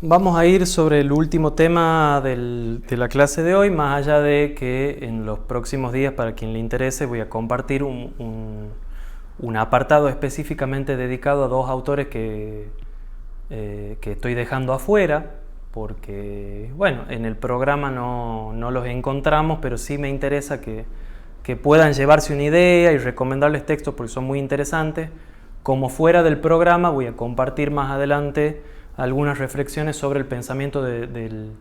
Vamos a ir sobre el último tema de la clase de hoy, más allá de que en los próximos días, para quien le interese, voy a compartir un apartado específicamente dedicado a dos autores que estoy dejando afuera, porque, bueno, en el programa no los encontramos, pero sí me interesa que puedan llevarse una idea y recomendarles textos porque son muy interesantes. Como fuera del programa, voy a compartir más adelante algunas reflexiones sobre el pensamiento del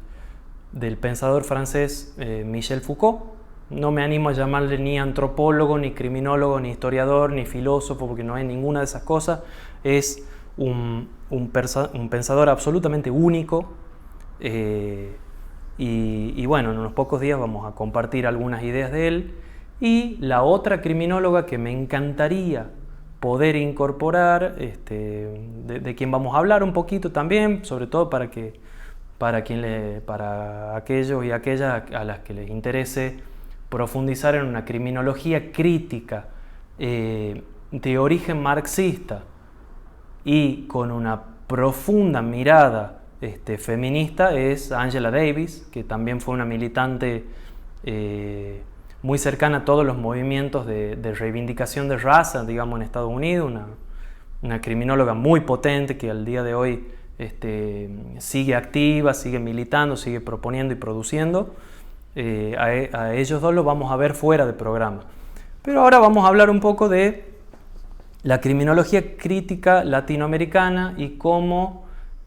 pensador francés Michel Foucault. No me animo a llamarle ni antropólogo, ni criminólogo, ni historiador, ni filósofo, porque no es ninguna de esas cosas. Es un pensador absolutamente único. Y bueno, en unos pocos días vamos a compartir algunas ideas de él. Y la otra criminóloga que me encantaría poder incorporar, de quien vamos a hablar un poquito también, sobre todo para aquellos y aquellas a las que les interese profundizar en una criminología crítica de origen marxista y con una profunda mirada feminista, es Angela Davis, que también fue una militante muy cercana a todos los movimientos de reivindicación de raza, digamos, en Estados Unidos, una criminóloga muy potente que al día de hoy sigue activa, sigue militando, sigue proponiendo y produciendo. A ellos dos los vamos a ver fuera del programa. Pero ahora vamos a hablar un poco de la criminología crítica latinoamericana y cómo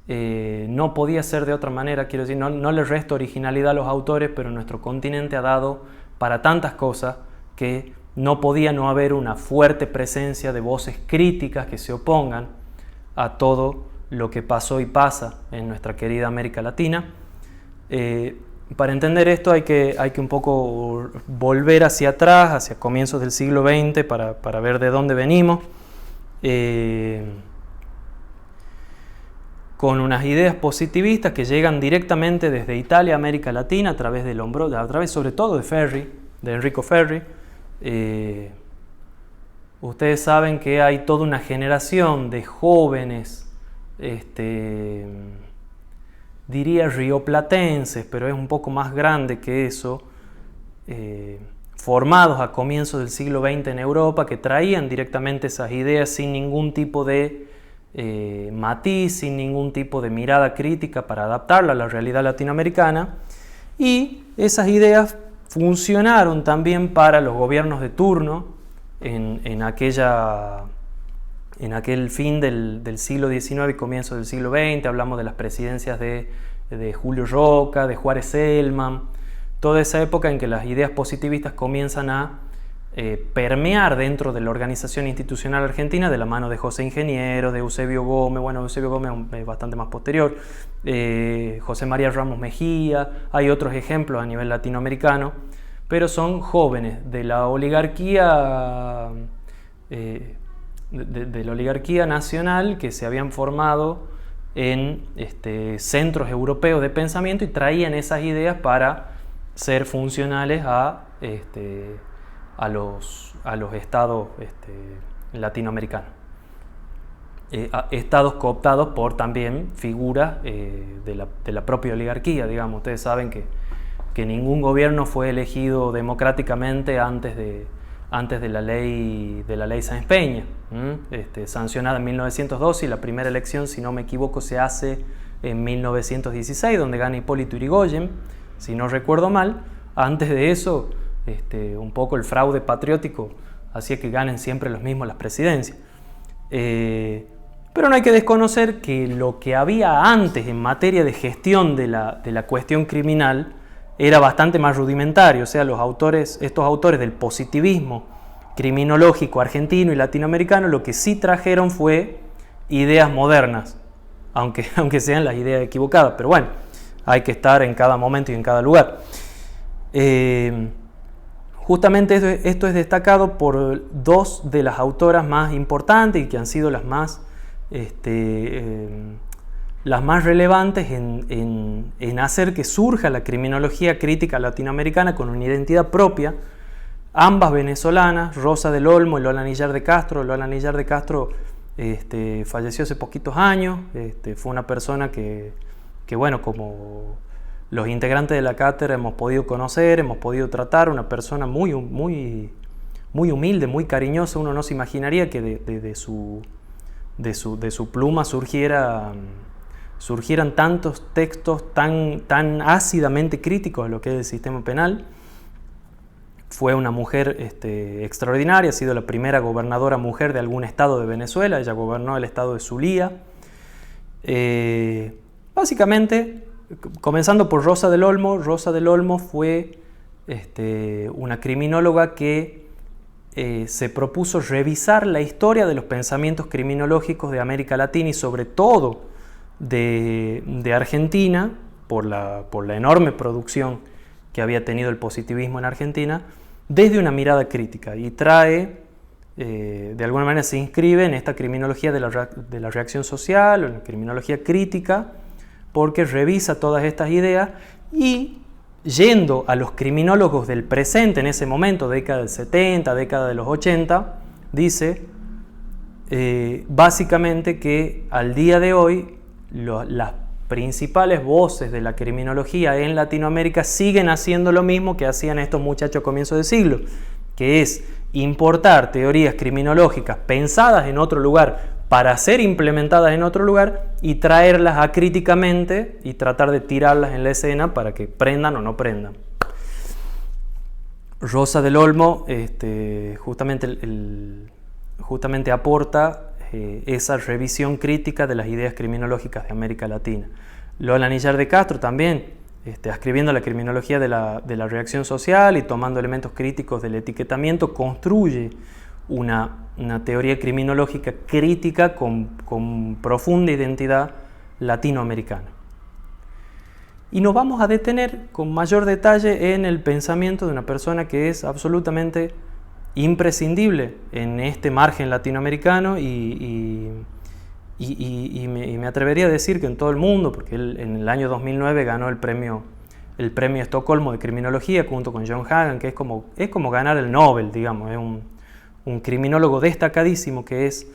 no podía ser de otra manera. Quiero decir, no le resto originalidad a los autores, pero nuestro continente ha dado para tantas cosas que no podía no haber una fuerte presencia de voces críticas que se opongan a todo lo que pasó y pasa en nuestra querida América Latina. Para entender esto hay que un poco volver hacia atrás, hacia comienzos del siglo XX, para ver de dónde venimos, con unas ideas positivistas que llegan directamente desde Italia a América Latina a través sobre todo de Enrico Ferri. Ustedes saben que hay toda una generación de jóvenes, diría rioplatenses, pero es un poco más grande que eso, formados a comienzos del siglo XX en Europa, que traían directamente esas ideas sin ningún tipo de matiz, sin ningún tipo de mirada crítica para adaptarla a la realidad latinoamericana, y esas ideas funcionaron también para los gobiernos de turno en aquel fin del siglo XIX y comienzo del siglo XX. Hablamos de las presidencias de Julio Roca, de Juárez Celman, toda esa época en que las ideas positivistas comienzan a permear dentro de la organización institucional argentina de la mano de José Ingeniero, de Eusebio Gómez. Bueno, Eusebio Gómez es bastante más posterior, José María Ramos Mejía. Hay otros ejemplos a nivel latinoamericano, pero son jóvenes de la oligarquía de la oligarquía nacional que se habían formado en centros europeos de pensamiento y traían esas ideas para ser funcionales a los estados latinoamericanos. Estados cooptados por también figuras de la propia oligarquía, digamos. Ustedes saben que ningún gobierno fue elegido democráticamente antes de la ley Sáenz Peña, sancionada en 1912, y la primera elección, si no me equivoco, se hace en 1916, donde gana Hipólito Yrigoyen, si no recuerdo mal. Antes de eso, un poco el fraude patriótico hacía que ganen siempre los mismos las presidencias. Pero no hay que desconocer que lo que había antes en materia de gestión de la cuestión criminal era bastante más rudimentario. O sea, estos autores del positivismo criminológico argentino y latinoamericano, lo que sí trajeron fue ideas modernas, aunque sean las ideas equivocadas. Pero bueno, hay que estar en cada momento y en cada lugar. Justamente esto es destacado por dos de las autoras más importantes y que han sido las más relevantes en hacer que surja la criminología crítica latinoamericana con una identidad propia, ambas venezolanas, Rosa del Olmo y Lola Nillar de Castro. Lola Nillar de Castro falleció hace poquitos años. Fue una persona que que bueno, como los integrantes de la cátedra hemos podido conocer, hemos podido tratar, una persona muy humilde, muy cariñosa. Uno no se imaginaría que de su pluma surgieran tantos textos tan ácidamente críticos de lo que es el sistema penal. Fue una mujer extraordinaria, ha sido la primera gobernadora mujer de algún estado de Venezuela. Ella gobernó el estado de Zulia. Básicamente, comenzando por Rosa del Olmo. Rosa del Olmo fue una criminóloga que se propuso revisar la historia de los pensamientos criminológicos de América Latina y sobre todo de Argentina, por la enorme producción que había tenido el positivismo en Argentina, desde una mirada crítica, y trae, de alguna manera se inscribe en esta criminología de la reacción social, o en la criminología crítica, porque revisa todas estas ideas y, yendo a los criminólogos del presente en ese momento, década del 70, década de los 80, dice básicamente que al día de hoy las principales voces de la criminología en Latinoamérica siguen haciendo lo mismo que hacían estos muchachos a comienzos de siglo, que es importar teorías criminológicas pensadas en otro lugar para ser implementadas en otro lugar y traerlas acríticamente y tratar de tirarlas en la escena para que prendan o no prendan. Rosa del Olmo justamente aporta esa revisión crítica de las ideas criminológicas de América Latina. Lola Anillar de Castro también, escribiendo la criminología de la reacción social y tomando elementos críticos del etiquetamiento, construye una teoría criminológica crítica con profunda identidad latinoamericana. Y nos vamos a detener con mayor detalle en el pensamiento de una persona que es absolutamente imprescindible en este margen latinoamericano y me atrevería a decir que en todo el mundo, porque él en el año 2009 ganó el premio Estocolmo de Criminología junto con John Hagan, que es como ganar el Nobel, digamos. Es un criminólogo destacadísimo que es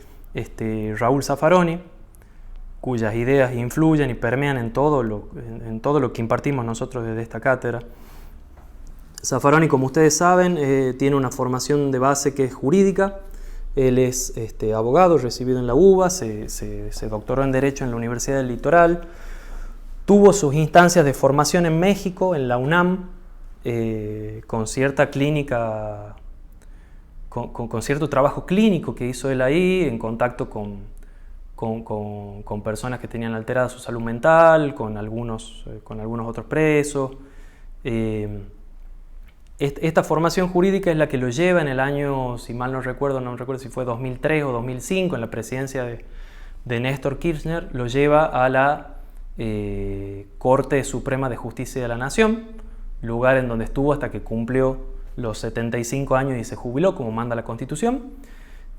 Raúl Zaffaroni, cuyas ideas influyen y permean en todo lo que impartimos nosotros desde esta cátedra. Zaffaroni, como ustedes saben, tiene una formación de base que es jurídica. Él es abogado, recibido en la UBA, se doctoró en Derecho en la Universidad del Litoral, tuvo sus instancias de formación en México, en la UNAM, con cierta clínica, con cierto trabajo clínico que hizo él ahí, en contacto con personas que tenían alterada su salud mental, con algunos otros presos. Esta formación jurídica es la que lo lleva en el año, si mal no recuerdo si fue 2003 o 2005, en la presidencia de Néstor Kirchner, lo lleva a la Corte Suprema de Justicia de la Nación, lugar en donde estuvo hasta que cumplió los 75 años y se jubiló, como manda la Constitución,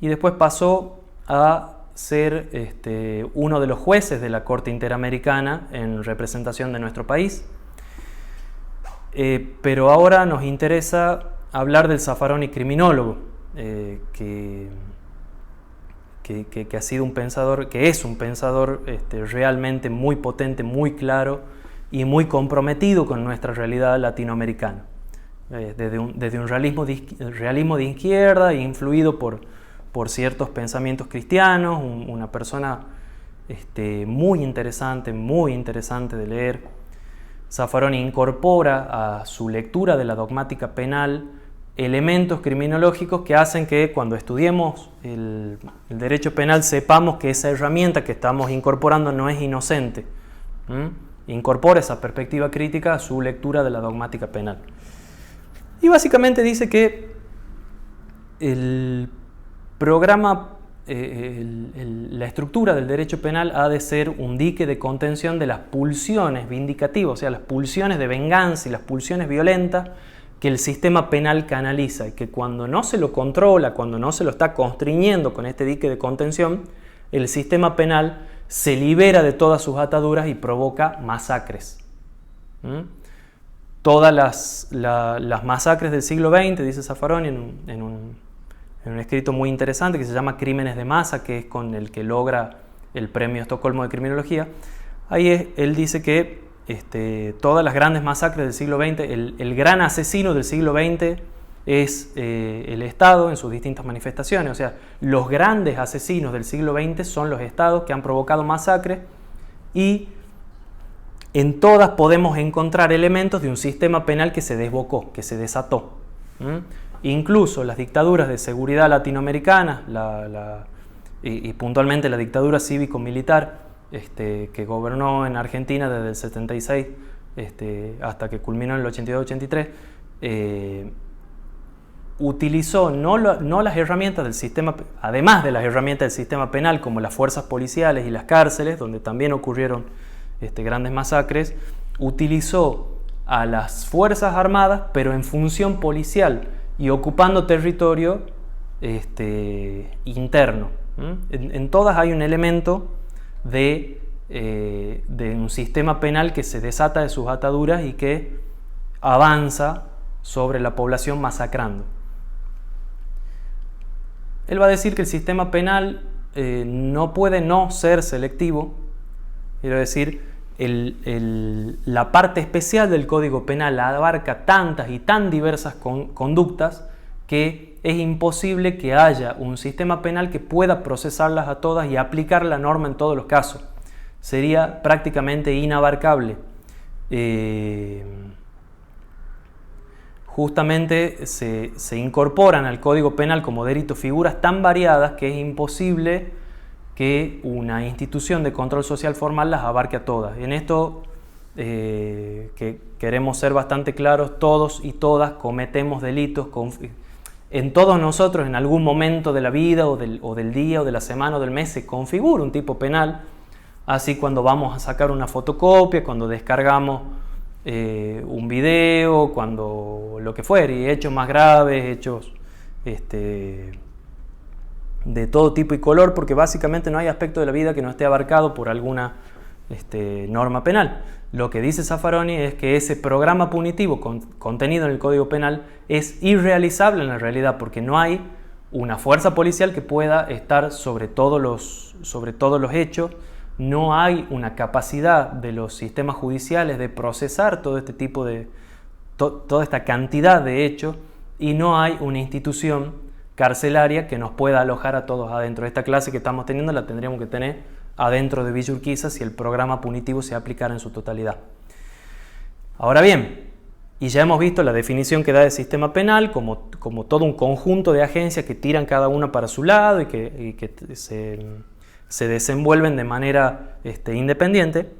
y después pasó a ser uno de los jueces de la Corte Interamericana en representación de nuestro país. Pero ahora nos interesa hablar del Zaffaroni criminólogo, que ha sido un pensador, que es un pensador realmente muy potente, muy claro y muy comprometido con nuestra realidad latinoamericana. Desde un realismo de izquierda, influido por ciertos pensamientos cristianos, una persona muy interesante de leer. Zaffaroni incorpora a su lectura de la dogmática penal elementos criminológicos que hacen que cuando estudiemos el derecho penal sepamos que esa herramienta que estamos incorporando no es inocente. Incorpora esa perspectiva crítica a su lectura de la dogmática penal. Y básicamente dice que el programa, la estructura del derecho penal ha de ser un dique de contención de las pulsiones vindicativas, o sea, las pulsiones de venganza y las pulsiones violentas que el sistema penal canaliza, y que cuando no se lo controla, cuando no se lo está constriñendo con este dique de contención, el sistema penal se libera de todas sus ataduras y provoca masacres. Todas las masacres del siglo XX, dice Zaffaroni en un escrito muy interesante que se llama Crímenes de Masa, que es con el que logra el premio Estocolmo de Criminología, Él dice que todas las grandes masacres del siglo XX, el gran asesino del siglo XX es el Estado en sus distintas manifestaciones. O sea, los grandes asesinos del siglo XX son los Estados que han provocado masacres, y en todas podemos encontrar elementos de un sistema penal que se desbocó, que se desató. Incluso las dictaduras de seguridad latinoamericanas, y puntualmente la dictadura cívico-militar que gobernó en Argentina desde el 76 hasta que culminó en el 82-83, utilizó no las herramientas del sistema, además de las herramientas del sistema penal, como las fuerzas policiales y las cárceles, donde también ocurrieron grandes masacres, utilizó a las Fuerzas Armadas, pero en función policial y ocupando territorio interno. En todas hay un elemento de un sistema penal que se desata de sus ataduras y que avanza sobre la población masacrando. Él va a decir que el sistema penal no puede no ser selectivo. Quiero decir, la parte especial del Código Penal abarca tantas y tan diversas conductas que es imposible que haya un sistema penal que pueda procesarlas a todas y aplicar la norma en todos los casos. Sería prácticamente inabarcable. Justamente se incorporan al Código Penal como delito figuras tan variadas que es imposible que una institución de control social formal las abarque a todas. En esto que queremos ser bastante claros, todos y todas cometemos delitos. En todos nosotros, en algún momento de la vida o del día o de la semana o del mes, se configura un tipo penal. Así, cuando vamos a sacar una fotocopia, cuando descargamos un video, cuando lo que fuere, y hechos más graves, hechos de todo tipo y color, porque básicamente no hay aspecto de la vida que no esté abarcado por alguna norma penal. Lo que dice Zaffaroni es que ese programa punitivo contenido en el Código Penal es irrealizable en la realidad, porque no hay una fuerza policial que pueda estar sobre todos los hechos, no hay una capacidad de los sistemas judiciales de procesar todo este tipo toda esta cantidad de hechos, y no hay una institución carcelaria que nos pueda alojar a todos adentro. Esta clase que estamos teniendo la tendríamos que tener adentro de Villa Urquiza si el programa punitivo se aplicara en su totalidad. Ahora bien, y ya hemos visto la definición que da de sistema penal como todo un conjunto de agencias que tiran cada una para su lado y que se desenvuelven de manera independiente,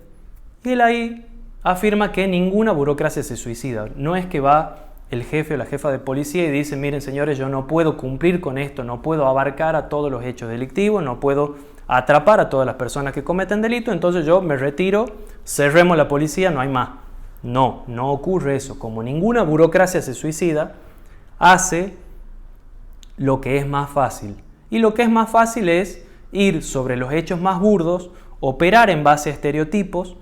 y él ahí afirma que ninguna burocracia se suicida. No es que va el jefe o la jefa de policía y dice: miren señores, yo no puedo cumplir con esto, no puedo abarcar a todos los hechos delictivos, no puedo atrapar a todas las personas que cometen delito, entonces yo me retiro, cerremos la policía, no hay más. No ocurre eso. Como ninguna burocracia se suicida, hace lo que es más fácil. Y lo que es más fácil es ir sobre los hechos más burdos, operar en base a estereotipos,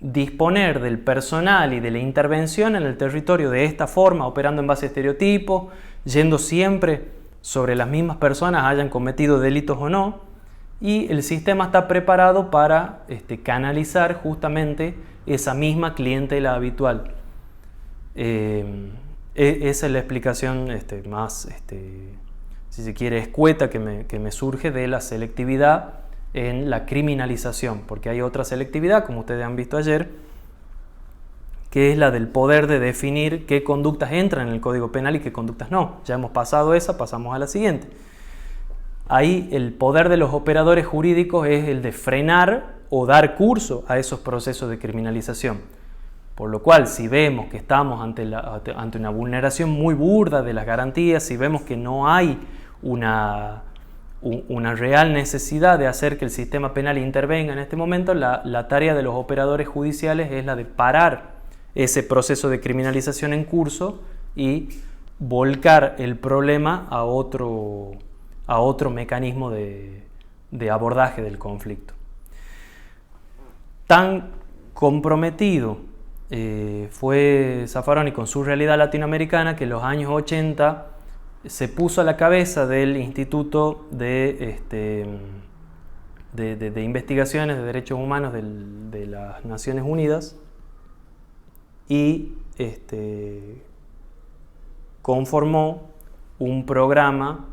disponer del personal y de la intervención en el territorio de esta forma, operando en base a estereotipos, yendo siempre sobre las mismas personas, hayan cometido delitos o no, y el sistema está preparado para canalizar justamente esa misma clientela habitual. Esa es la explicación más, si se quiere, escueta que me surge de la selectividad en la criminalización, porque hay otra selectividad, como ustedes han visto ayer, que es la del poder de definir qué conductas entran en el Código Penal y qué conductas no. Ya hemos pasado esa, pasamos a la siguiente. Ahí el poder de los operadores jurídicos es el de frenar o dar curso a esos procesos de criminalización. Por lo cual, si vemos que estamos ante una vulneración muy burda de las garantías, si vemos que no hay una real necesidad de hacer que el sistema penal intervenga en este momento, la tarea de los operadores judiciales es la de parar ese proceso de criminalización en curso y volcar el problema a otro mecanismo de abordaje del conflicto. Tan comprometido fue Zaffaroni con su realidad latinoamericana que en los años 80 se puso a la cabeza del Instituto de de Investigaciones de Derechos Humanos de las Naciones Unidas y conformó un programa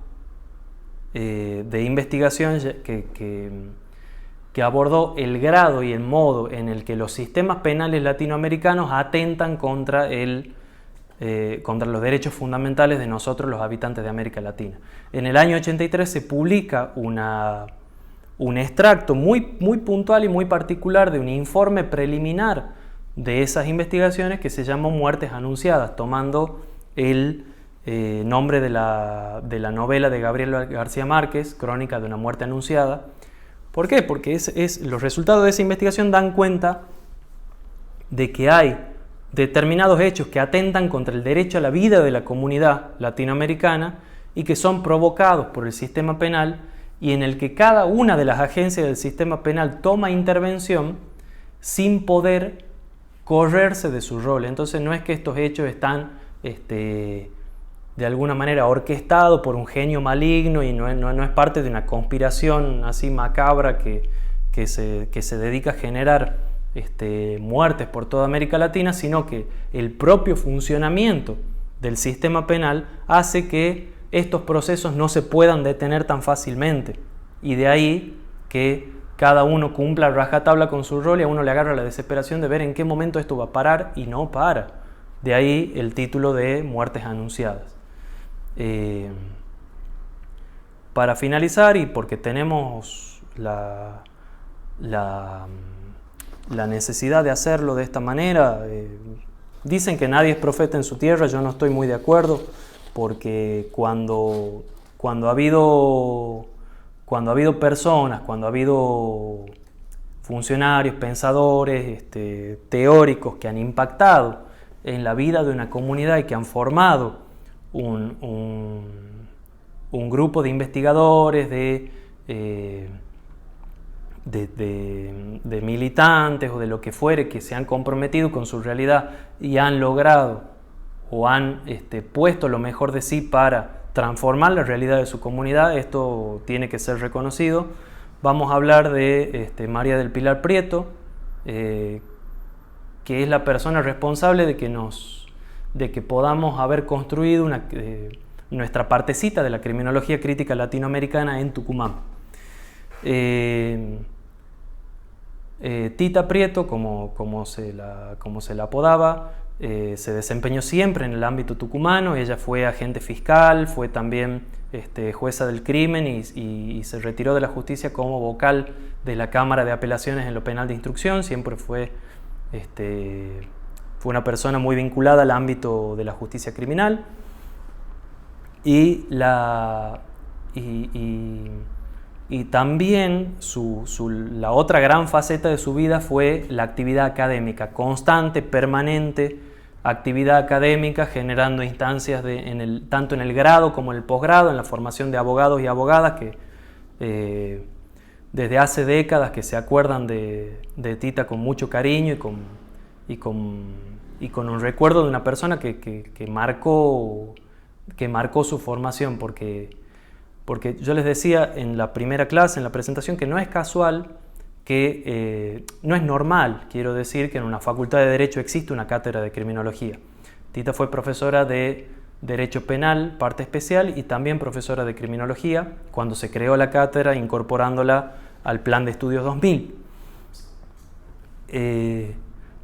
de investigación que abordó el grado y el modo en el que los sistemas penales latinoamericanos atentan contra los derechos fundamentales de nosotros, los habitantes de América Latina. En el año 83 se publica un extracto muy puntual y muy particular de un informe preliminar de esas investigaciones que se llamó Muertes Anunciadas, tomando el nombre de la novela de Gabriel García Márquez, Crónica de una muerte anunciada. ¿Por qué? Porque los resultados de esa investigación dan cuenta de que hay determinados hechos que atentan contra el derecho a la vida de la comunidad latinoamericana y que son provocados por el sistema penal, y en el que cada una de las agencias del sistema penal toma intervención sin poder correrse de su rol. Entonces no es que estos hechos están de alguna manera orquestados por un genio maligno y no es parte de una conspiración así macabra que se dedica a generar muertes por toda América Latina, sino que el propio funcionamiento del sistema penal hace que estos procesos no se puedan detener tan fácilmente, y de ahí que cada uno cumpla rajatabla con su rol y a uno le agarra la desesperación de ver en qué momento esto va a parar y no para. De ahí el título de Muertes Anunciadas. Para finalizar, y porque tenemos la necesidad de hacerlo de esta manera, dicen que nadie es profeta en su tierra. Yo no estoy muy de acuerdo, porque cuando ha habido personas, cuando ha habido funcionarios, pensadores, teóricos que han impactado en la vida de una comunidad y que han formado un grupo de investigadores, de militantes o de lo que fuere, que se han comprometido con su realidad y han logrado o han puesto lo mejor de sí para transformar la realidad de su comunidad, esto tiene que ser reconocido. Vamos a hablar de María del Pilar Prieto, que es la persona responsable de que podamos haber construido nuestra partecita de la criminología crítica latinoamericana en Tucumán. Tita Prieto, como se la apodaba, se desempeñó siempre en el ámbito tucumano. Ella fue agente fiscal, fue también jueza del crimen y se retiró de la justicia como vocal de la Cámara de Apelaciones en lo penal de instrucción. Siempre fue una persona muy vinculada al ámbito de la justicia criminal. Y también la otra gran faceta de su vida fue la actividad académica, constante, permanente actividad académica, generando instancias tanto en el grado como en el posgrado, en la formación de abogados y abogadas que desde hace décadas que se acuerdan de Tita con mucho cariño y con un recuerdo de una persona que marcó su formación, porque yo les decía en la primera clase, en la presentación, que no es casual, no es normal, quiero decir, que en una facultad de Derecho existe una cátedra de criminología. Tita fue profesora de Derecho Penal, parte especial, y también profesora de criminología, cuando se creó la cátedra, incorporándola al Plan de Estudios 2000.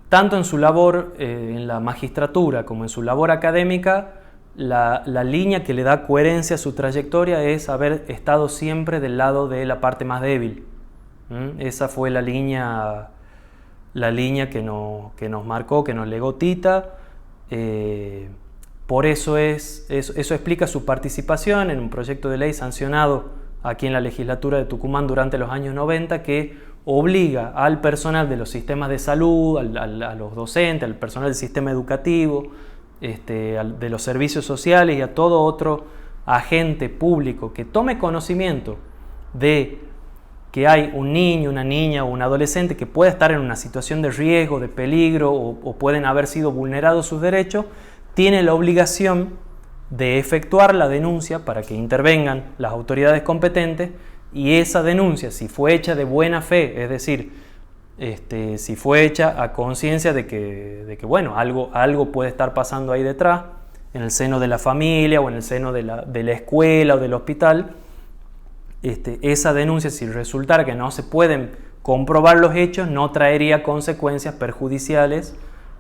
Tanto en su labor en la magistratura como en su labor académica, la línea que le da coherencia a su trayectoria es haber estado siempre del lado de la parte más débil. Esa fue la línea que nos marcó, que nos legó Tita. Por eso explica su participación en un proyecto de ley sancionado aquí en la legislatura de Tucumán durante los años 90, que obliga al personal de los sistemas de salud, a los docentes, al personal del sistema educativo, de los servicios sociales y a todo otro agente público que tome conocimiento de que hay un niño, una niña o un adolescente que puede estar en una situación de riesgo, de peligro o pueden haber sido vulnerados sus derechos, tiene la obligación de efectuar la denuncia para que intervengan las autoridades competentes y esa denuncia, si fue hecha de buena fe, es decir, si fue hecha a conciencia de que bueno, algo puede estar pasando ahí detrás, en el seno de la familia o en el seno de la escuela o del hospital, esa denuncia, si resultara que no se pueden comprobar los hechos, no traería consecuencias perjudiciales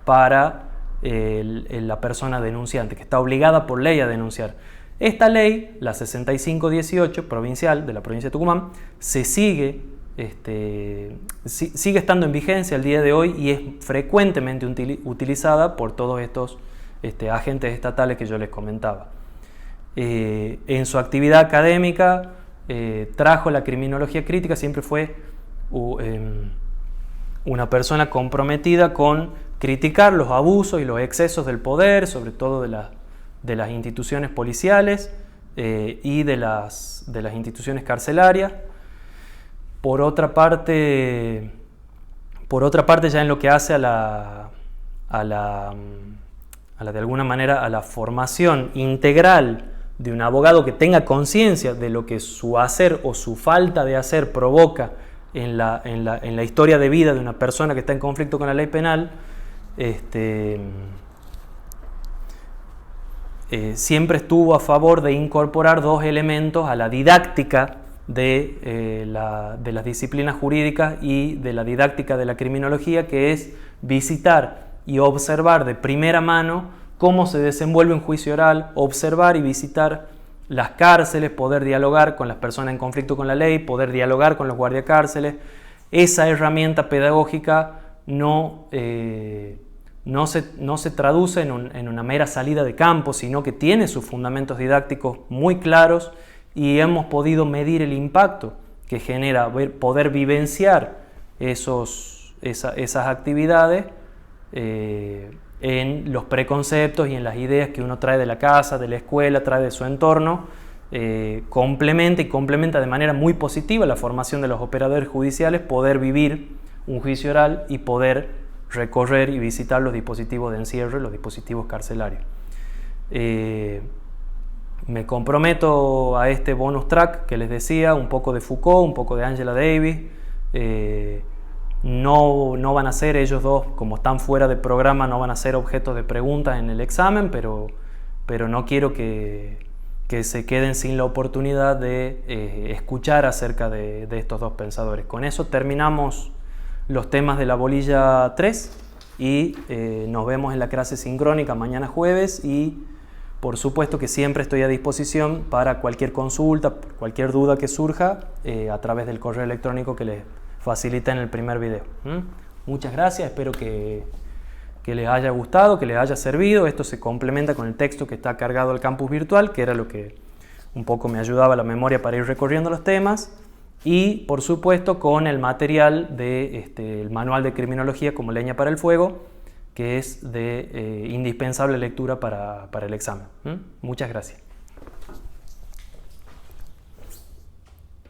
para la persona denunciante, que está obligada por ley a denunciar. Esta ley, la 6518 provincial de la provincia de Tucumán, sigue estando en vigencia el día de hoy y es frecuentemente utilizada por todos estos agentes estatales que yo les comentaba. En su actividad académica trajo la criminología crítica, siempre fue una persona comprometida con criticar los abusos y los excesos del poder, sobre todo de las instituciones policiales y de las instituciones carcelarias. Por otra parte, ya en lo que hace de alguna manera a la formación integral de un abogado que tenga conciencia de lo que su hacer o su falta de hacer provoca en la historia de vida de una persona que está en conflicto con la ley penal, siempre estuvo a favor de incorporar dos elementos a la didáctica de las disciplinas jurídicas y de la didáctica de la criminología, que es visitar y observar de primera mano cómo se desenvuelve un juicio oral, observar y visitar las cárceles, poder dialogar con las personas en conflicto con la ley, poder dialogar con los guardiacárceles. Esa herramienta pedagógica no se traduce en una mera salida de campo, sino que tiene sus fundamentos didácticos muy claros y hemos podido medir el impacto que genera poder vivenciar esas actividades en los preconceptos y en las ideas que uno trae de la casa, de la escuela, trae de su entorno. Complementa de manera muy positiva la formación de los operadores judiciales, poder vivir un juicio oral y poder recorrer y visitar los dispositivos de encierro, los dispositivos carcelarios. Me comprometo a este bonus track que les decía, un poco de Foucault, un poco de Angela Davis. No van a ser ellos dos, como están fuera de programa, no van a ser objetos de preguntas en el examen, pero no quiero que se queden sin la oportunidad de escuchar acerca de estos dos pensadores. Con eso terminamos los temas de la bolilla 3 y nos vemos en la clase sincrónica mañana jueves, y por supuesto que siempre estoy a disposición para cualquier consulta, cualquier duda que surja a través del correo electrónico que les facilita en el primer video. Muchas gracias, espero que les haya gustado, que les haya servido. Esto se complementa con el texto que está cargado al campus virtual, que era lo que un poco me ayudaba a la memoria para ir recorriendo los temas, y por supuesto con el material del manual de criminología como leña para el fuego, que es de indispensable lectura para el examen. Muchas gracias.